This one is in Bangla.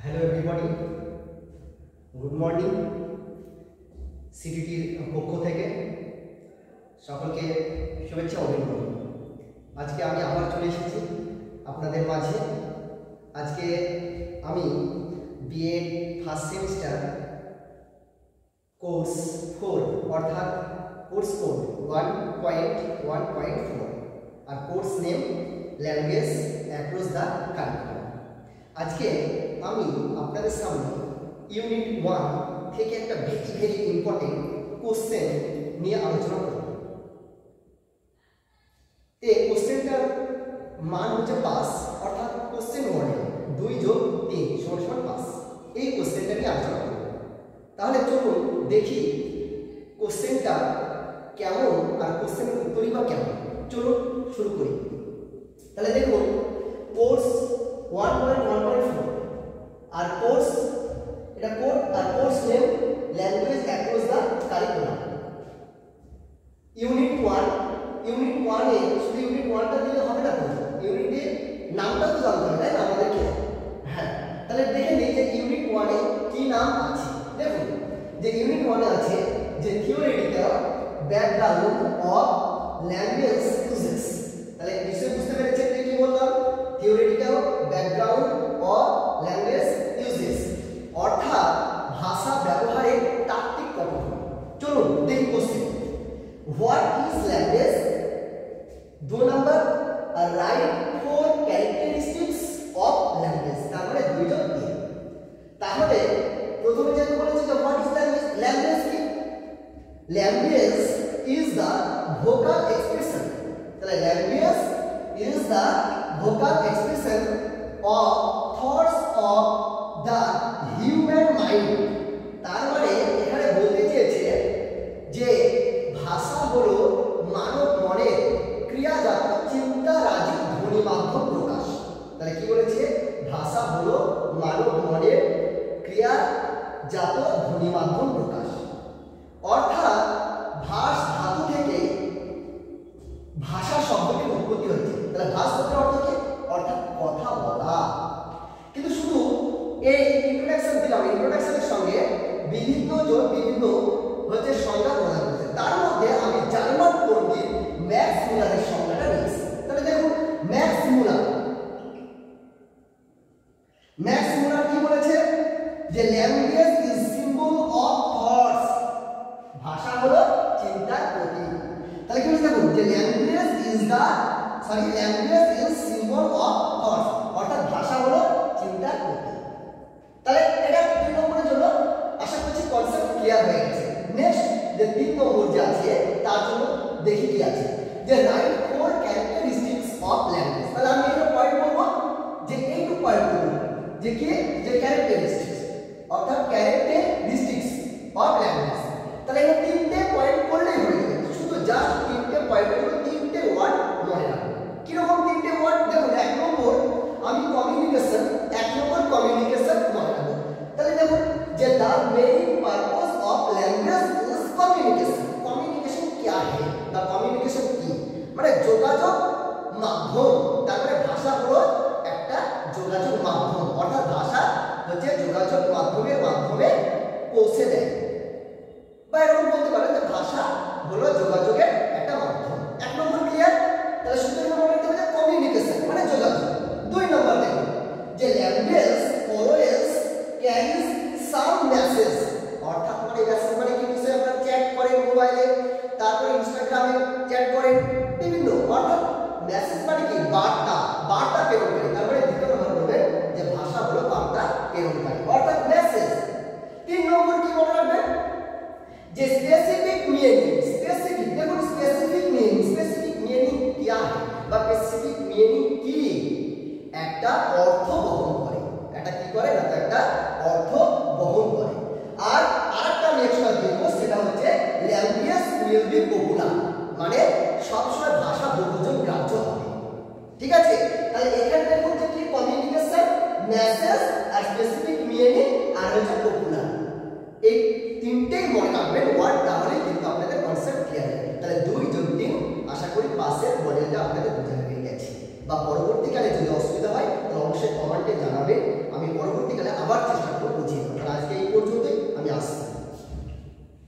Hello everybody, good morning. সিটিটির পক্ষ থেকে সকলকে শুভেচ্ছা অভিনন্দন। আজকে আমি আবার চলে এসেছি আপনাদের মাঝে। আজকে আমি বিএড ফার্স্ট সেমিস্টার কোর্স 4 অর্থাৎ কোর্স কোড 1.1.4 আর course name language across the curriculum. আজকে আমি আপনাদের সামনে ইউনিট 1 থেকে একটা ভেরি ইম্পর্টেন্ট কোশ্চেন নিয়ে আলোচনা করব। এই কোশ্চেনটার মান হচ্ছে পাস, অর্থাৎ কোশ্চেন মডেল 2 + 3 = পাস। এই কোশ্চেনটা নিয়ে আলোচনা করব। তাহলে চলুন দেখি কোশ্চেনটা কেমন আর কোশ্চেনের উত্তরই বা কেমন। চলুন শুরু করি। তাহলে দেখুন, কোর্স 1.1.4 আর কোর্স এটা কোড আর course name language across the curriculum. Unit 1 এ শুধু ইউনিট 1টা দিলে হবে না, তো ইউনিটের নামটা তো জানতে হবে, তাই না আমাদেরকে? হ্যাঁ, তাহলে দেখে নিই যে ইউনিট 1 এ কি নাম আছে। দেখুন যে ইউনিট 1 এ আছে যে theoretical background of language uses. তাহলে নিশ্চয়ই বুঝতে পেরেছেন যে কি বললাম, theoretical background of language uses অর্থাৎ ভাষা ব্যবহারের তাত্ত্বিক পটভূমি। চলুন দেখি question. What is language? 2 number, right 4 characteristics of language. তার মানে 2 + 3। তাহলে প্রথমে যেটা বলেছে যে হোয়াট ইজ ল্যাঙ্গুয়েজ। ল্যাঙ্গুয়েজ কি? Language is the vocal expression. তাহলে language is the vocal expression of thoughts of the human mind. তার মানে এখানে বলতে চেয়েছে যে ভাষা হলো মানব মনের ক্রিয়াজাত চিন্তারাজি ধ্বনি মাধ্যম প্রকাশ। তাহলে কি বলেছে? ভাষা হলো মানব মনের ক্রিয়াজাত ধ্বনি মাধ্যম প্রকাশ। অর্থাৎ ভাষ ধাতু থেকে ভাষা শব্দটির উৎপত্তি হচ্ছে। তাহলে ভাষ শব্দের অর্থ কি? অর্থাৎ কথা বলা। কিন্তু শুধু এই ইন্ট্রোডাকশন দিলাম, ইন্ট্রোডাকশনের সঙ্গে বিভিন্ন হচ্ছে সংজ্ঞা প্রদান করেছে। তার মধ্যে আমি জার্মান পণ্ডিত ম্যাক্স মুলারের সংজ্ঞাটা নিয়েছি। তাহলে দেখুন, ম্যাক্স মুলার কি বলেছে? যে language is symbol of thoughts. ভাষা হলো চিন্তার প্রতীক। তাহলে কি বলছে? দেখুন যে language is symbol of thoughts অর্থাৎ ভাষা হলো চিন্তার প্রতীক। তাহলে এটা 2 নম্বরের জন্য আশা করছি কনসেপ্ট ক্লিয়ার হয়ে গেছে। নেক্সট যে 3 নম্বর যে আছে তার জন্য দেখি কি আছে, যে রাইট 4 ক্যারেক্টারিস্টিক্স অফ ল্যাঙ্গুয়েজ। তাহলে আমি এটা পয়েন্ট করব, যে এইটু পয়েন্ট করব যে কি, যে ক্যারেক্টারিস্টিক্স অর্থাৎ ক্যারেক্টারিস্টিক্স অফ ল্যাঙ্গুয়েজ। তাহলে এই 3টে পয়েন্ট করলেই হয়ে যাবে। শুধু জাস্ট 3টে পয়েন্ট করব, 3টে ওয়ার্ড মনে রাখবো। কি রকম 3টে ওয়ার্ড? দেখুন, 1 নম্বর আমি কমিউনিকেশন, 1 নম্বর কমিউনিকেশন মনে রাখবো। তাহলে দেখুন যে the main purpose of language is communication। communication क्या है? the communication কি? মানে যোগাযোগ মাধ্যম। তারপরে ভাষা হলো একটা যোগাযোগ মাধ্যম, অর্থাৎ ভাষা হচ্ছে যোগাযোগ মাধ্যমে পৌঁছে দেয়, বা এরকম বলতে পারেন যে ভাষা হলো যোগাযোগের একটা মাধ্যম। 1 নম্বর ক্লিয়ার। তাহলে সূত্র নম্বর লিখতে হবে কমিউনিকেশন মানে যোগাযোগ। 2 নম্বর দেখুন যে ল্যাঙ্গুয়েজ অলওয়েজ ক্যারিজ সাম মেসেজ। অর্থাৎ মানে মেসেজ মানে কি? বিষয়ে আপনারা চ্যাট করেন মোবাইলে, তারপরে ইনস্টাগ্রামে চ্যাট করেন বিভিন্ন, অর্থাৎ মেসেজ মানে কি? বার্তা প্রেরণকারী। তারপরে 2 নম্বর বলবেন যে ভাষা হলো বার্তা প্রেরণকারী অর্থাৎ মেসেজ। 3 নম্বর কি মনে রাখবেন? যে স্পেসিফিক মিনিং। স্পেসিফিক, দেখুন স্পেসিফিক মিনিং কি আছে বা স্পেসিফিক মিনিং কি? একটা অর্থ বহন করে। এটা কি করে? না একটা অর্থ বহন করে। আর আরেকটা নেক্সট দেখব, সেটা হচ্ছে ল্যাঙ্গুয়েজ উইল বি পপুলার, মানে সবসময় ভাষা বহুজন গ্রাহ্য হবে। ঠিক আছে? তাহলে এখানে দেখুন যে কি কমিউনিকেশন, মেসেজ আর স্পেসিফিক মিনিং আর হচ্ছে পপুলার। এই 3টেই মনে রাখবেন ওয়ার্ড, তাহলে কিন্তু আপনাদের কনসেপ্ট ক্লিয়ার হবে। তাহলে 2 + 3 আশা করি পাসের মডেলটা আপনাদের বোঝা হয়ে গেছে। বা পরবর্তীকালে যদি অসুবিধা হয় তাহলে অবশ্যই কমেন্টে জানাবেন, আমি পরবর্তীকালে ভাবার চেষ্টা